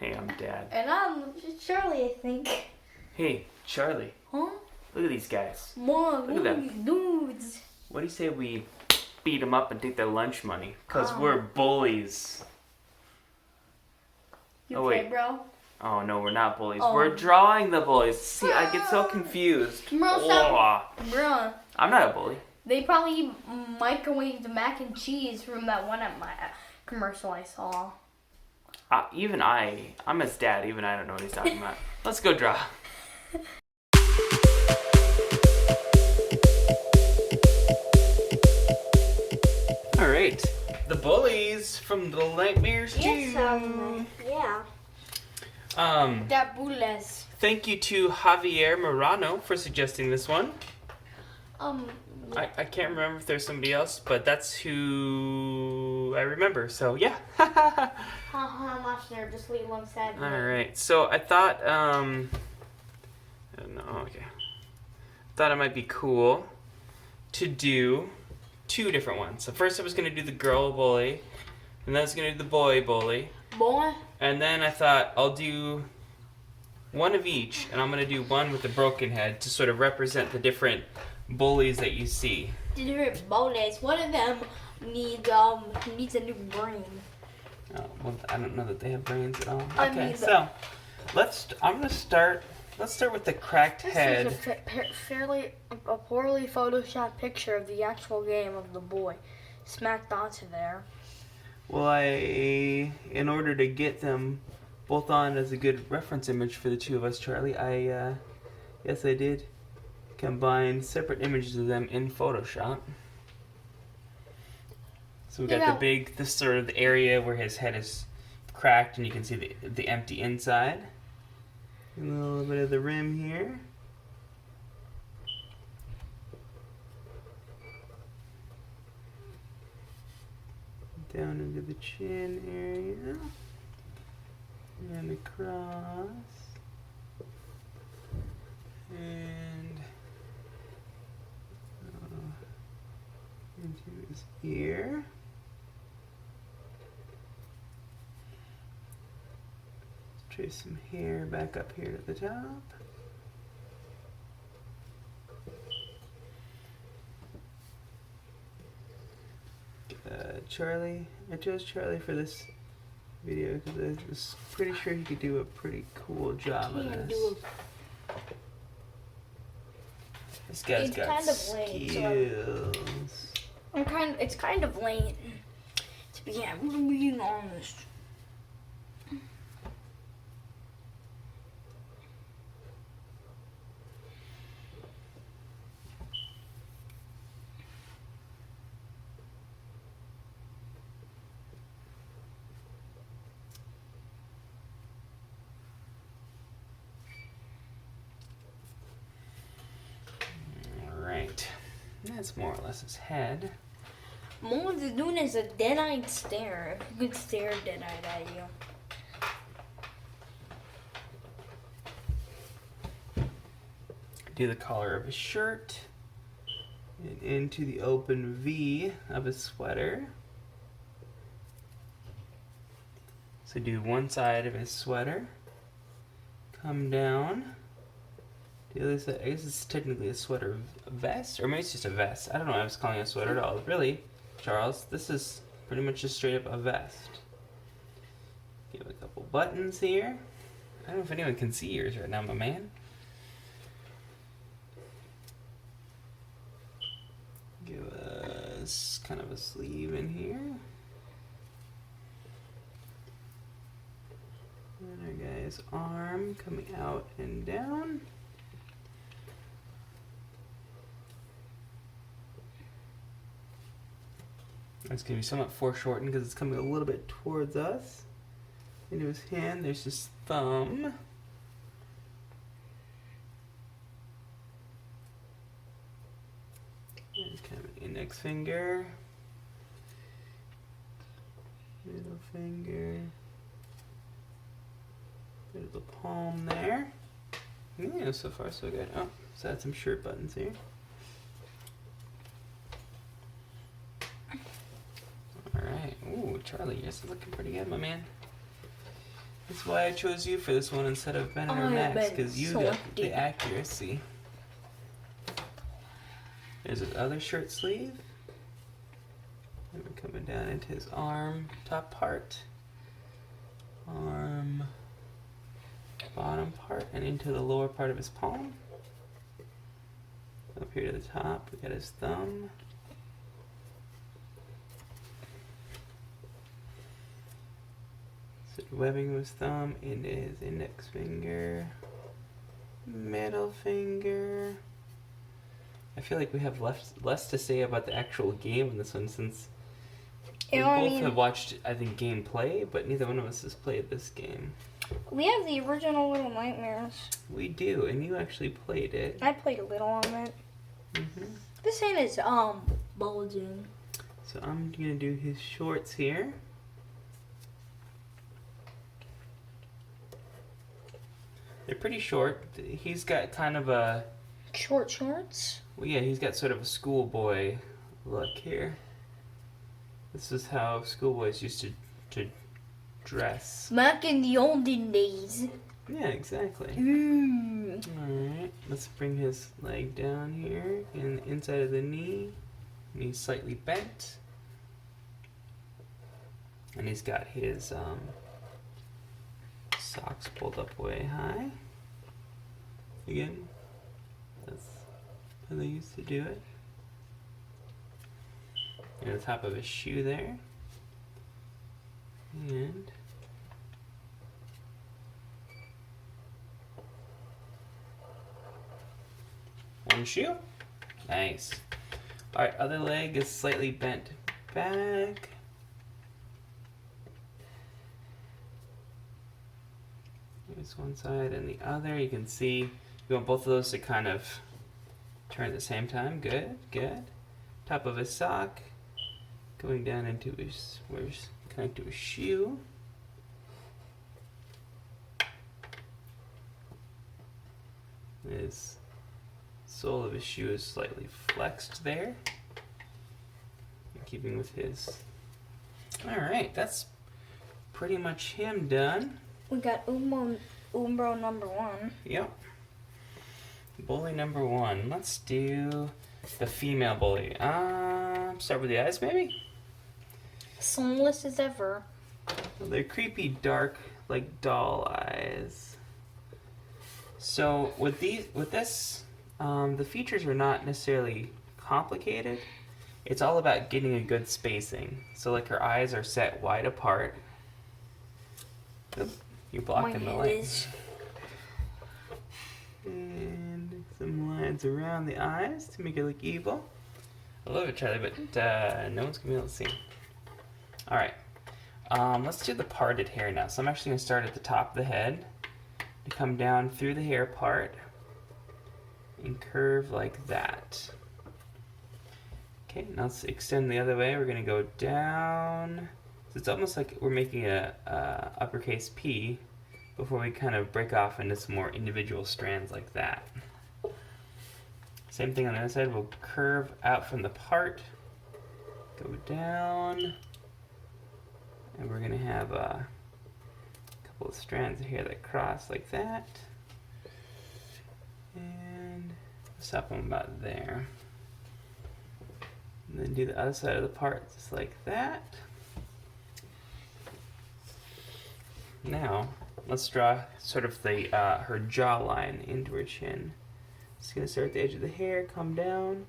Hey, I'm Dad. And I'm Charlie, I think. Hey, Charlie. Huh? Look at these guys. Mom, Look at them. these dudes. What do you say we beat them up and take their lunch money? Because Oh. we're bullies. You Oh, okay, wait. bro? Oh, no, we're not bullies. Oh. We're drawing the bullies. See, I get so confused. Bro, stop. Oh, Bruh, I'm not a bully. they probably microwaved the mac and cheese from that one at my commercial I saw. I'm his dad. Even I don't know what he's talking about. Let's go draw. All right. The bullies from Little Nightmares 2. Yeah. That Bullies. Thank you to Javier Moreno for suggesting this one. I can't remember if there's somebody else, but that's who I remember. So yeah. Haha, Monster, just leave one sad. All right. So I thought no, okay. Thought it might be cool to do two different ones. So first I was gonna do the girl bully, and then I was gonna do the boy bully. Boy. And then I thought I'll do one of each, and I'm going to do one with the broken head to sort of represent the different bullies that you see. Different bullies. One of them needs a new brain. Oh, well, I don't know that they have brains at all. I Okay, mean, so let's start with the cracked head. This is a poorly photoshopped picture of the actual game of the boy smacked onto there. Well, in order to get them both on as a good reference image for the two of us, Charlie, yes, I did combine separate images of them in Photoshop. So we got this sort of the area where his head is cracked, and you can see the empty inside. And a little bit of the rim here. Down into the chin area. And across. And into his ear. Trace some hair back up here at the top. Charlie, I chose Charlie for this video because I was pretty sure he could do a pretty cool job of this. This guy's got skills. It's kind of late. To be being honest. That's more or less his head. All he's doing is a dead-eyed stare. If you could stare dead-eyed at you. Do the collar of his shirt. And into the open V of his sweater. So do one side of his sweater. Come down. The other side, I guess it's technically a sweater vest, or maybe it's just a vest. I don't know why I was calling it a sweater at all. Really, Charles, this is pretty much just straight up a vest. Give it a couple buttons here. I don't know if anyone can see yours right now, my man. Give us kind of a sleeve in here. And our guy's arm coming out and down. It's going to be somewhat foreshortened because it's coming a little bit towards us. Into his hand, there's his thumb. There's kind of an index finger. Middle finger. There's the palm there. Yeah, so far so good. Oh, so add some shirt buttons here. Alright. Ooh, Charlie, yours is looking pretty good, my man. That's why I chose you for this one instead of Bennett or I have Max, been because you got the selected. accuracy. There's his other shirt sleeve. And we're coming down into his arm, top part. Arm, bottom part, and into the lower part of his palm. Up here to the top, we got his thumb. So the webbing of his thumb into his index finger, middle finger. I feel like we have less to say about the actual game in this one since we both have watched, I think, gameplay, but neither one of us has played this game. We have the original Little Nightmares. We do, and you actually played it. I played a little on it. This ain't his bulging. So I'm gonna do his shorts here. They're pretty short. He's got kind of a short shorts. Well, yeah, he's got sort of a schoolboy look here. This is how schoolboys used to dress. Back in the olden days. Yeah, exactly. Alright, let's bring his leg down here and inside of the knee. And he's slightly bent. And he's got his socks pulled up way high. Again, that's how they used to do it. And the top of his shoe there. And one shoe. Nice. Alright, other leg is slightly bent back. There's one side and the other. You can see you want both of those to kind of turn at the same time. Good, good. Top of his sock. Going down into his, where's connect to his shoe. His sole of his shoe is slightly flexed there. In keeping with his. Alright, that's pretty much him done. We got Umbro number 1. Yep. Bully number 1. Let's do the female bully. Start with the eyes, maybe? Sunless as ever. Well, they're creepy, dark, like doll eyes. So with this, the features are not necessarily complicated. It's all about getting a good spacing. So like her eyes are set wide apart. Oop, you're blocking the light. And some lines around the eyes to make it look evil. I love it, Charlie, but no one's gonna be able to see. Alright, let's do the parted hair now. So I'm actually gonna start at the top of the head to come down through the hair part and curve like that. Okay, now let's extend the other way. We're gonna go down. So it's almost like we're making a uppercase P before we kind of break off into some more individual strands like that. Same thing on the other side. We'll curve out from the part, go down, and we're gonna have a couple of strands of hair that cross like that, and stop them about there. And then do the other side of the part just like that. Now, let's draw sort of the her jawline into her chin. Just gonna start at the edge of the hair, come down,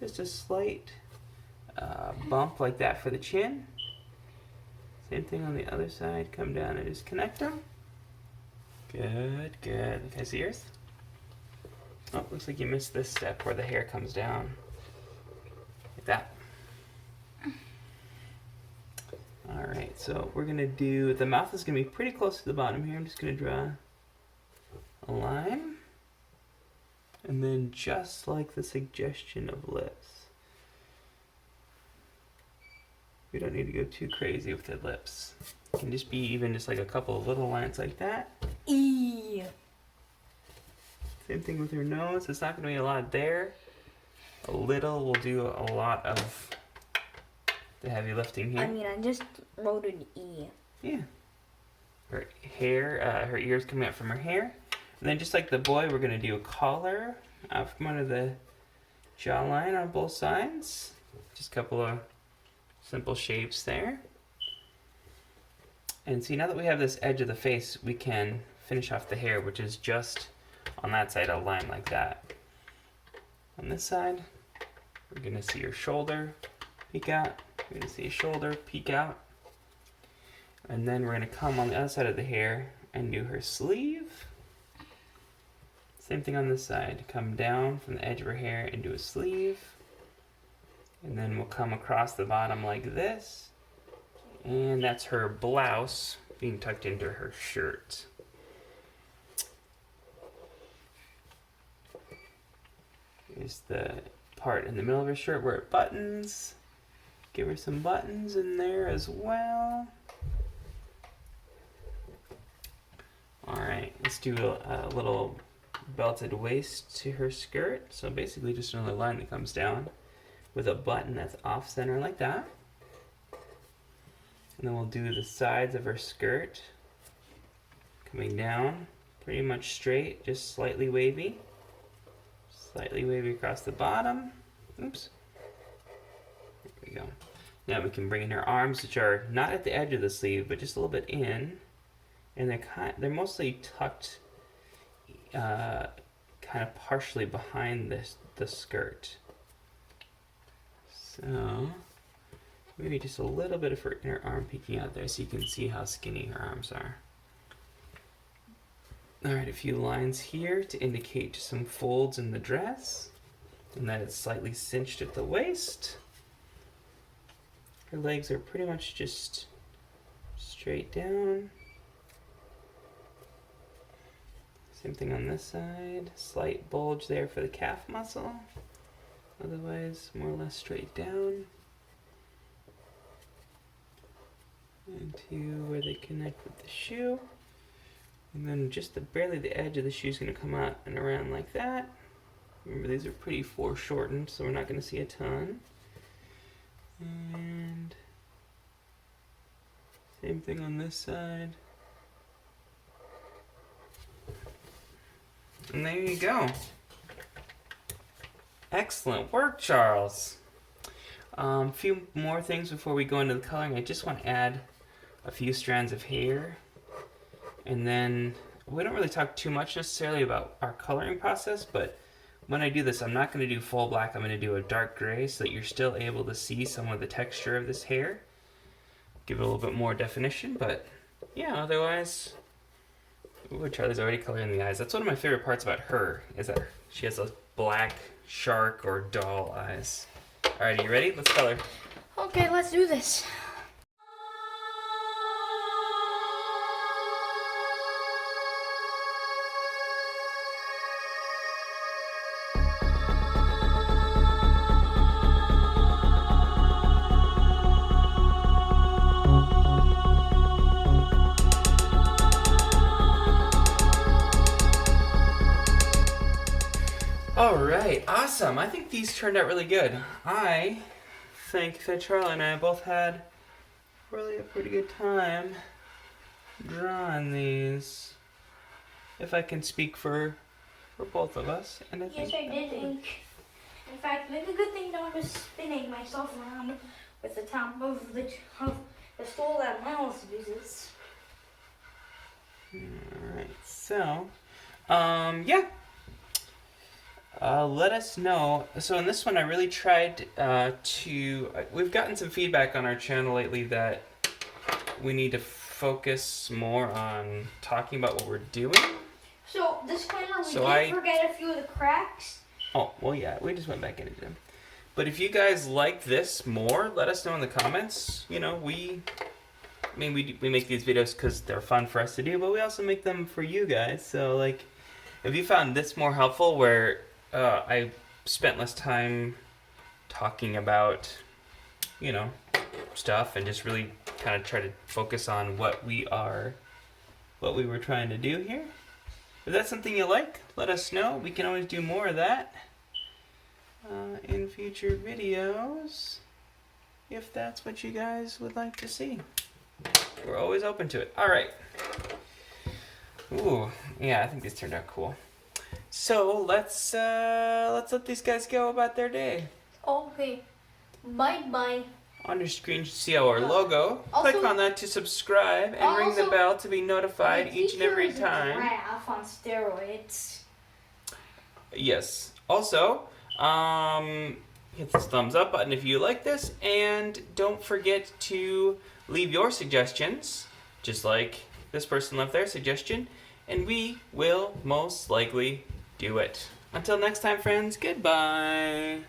just a slight bump like that for the chin. Same thing on the other side, come down and just connect them. Good, good. Can I see yours? Oh, looks like you missed this step where the hair comes down. Like that. Alright, so we're gonna do, the mouth is gonna be pretty close to the bottom here. I'm just gonna draw a line. And then just like the suggestion of lips. We don't need to go too crazy with the lips. It can just be even just like a couple of little lines like that. E. Same thing with her nose. It's not gonna be a lot there. A little will do a lot of the heavy lifting here. I mean, I just wrote an E. Yeah. her hair, her ears coming out from her hair. And then just like the boy, we're going to do a collar out from under the jawline on both sides. Just a couple of simple shapes there. And see, now that we have this edge of the face, we can finish off the hair, which is just on that side a line like that. On this side, we're going to see her shoulder peek out. We're going to see a shoulder peek out. And then we're going to come on the other side of the hair and do her sleeve. Same thing on this side. Come down from the edge of her hair and do a sleeve. And then we'll come across the bottom like this. And that's her blouse being tucked into her shirt. Here's the part in the middle of her shirt where it buttons. Give her some buttons in there as well. Alright, let's do a little belted waist to her skirt. So basically just another line that comes down with a button that's off center like that. And then we'll do the sides of her skirt coming down pretty much straight, just slightly wavy. Slightly wavy across the bottom. Oops. There we go. Now we can bring in her arms, which are not at the edge of the sleeve, but just a little bit in. And they're mostly tucked kind of partially behind the skirt. So maybe just a little bit of her inner arm peeking out there so you can see how skinny her arms are. Alright, a few lines here to indicate some folds in the dress and that it's slightly cinched at the waist. Her legs are pretty much just straight down. Same thing on this side. Slight bulge there for the calf muscle. Otherwise, more or less straight down. Into where they connect with the shoe. And then just barely the edge of the shoe is going to come out and around like that. Remember, these are pretty foreshortened, so we're not going to see a ton. And same thing on this side. And there you go. Excellent work, Charles. A few more things before we go into the coloring. I just want to add a few strands of hair. And then we don't really talk too much necessarily about our coloring process, but when I do this, I'm not going to do full black. I'm going to do a dark gray so that you're still able to see some of the texture of this hair. Give it a little bit more definition, but yeah, otherwise... Ooh, Charlie's already coloring the eyes. That's one of my favorite parts about her, is that she has those black shark or doll eyes. Alright, are you ready? Let's color. Okay, let's do this. Alright, awesome. I think these turned out really good. I think that Charlie and I both had really a pretty good time drawing these. If I can speak for both of us. And I Yes, I did think. In fact, it's a good thing that I was spinning myself around with the top of the stool that Miles uses. Alright, so, yeah. Let us know. So in this one, I really tried we've gotten some feedback on our channel lately that we need to focus more on talking about what we're doing. So, disclaimer, we So did forget a few of the cracks. Oh, well, yeah, we just went back into them. But if you guys like this more, let us know in the comments. You know, we make these videos because they're fun for us to do, but we also make them for you guys. So, like, if you found this more helpful where I spent less time talking about, you know, stuff and just really kind of try to focus on what we were trying to do here. If that's something you like, let us know. We can always do more of that in future videos if that's what you guys would like to see. We're always open to it. All right. Ooh, yeah, I think these turned out cool. So let's let these guys go about their day. Okay. Bye-bye. On your screen, you see our logo. Also- Click on that to subscribe and ring the Also- bell to be notified The each and every teacher is a time. giraffe on steroids. Yes. Also, hit the thumbs up button if you like this, and don't forget to leave your suggestions, just like this person left their suggestion, and we will most likely do it. Until next time, friends, goodbye.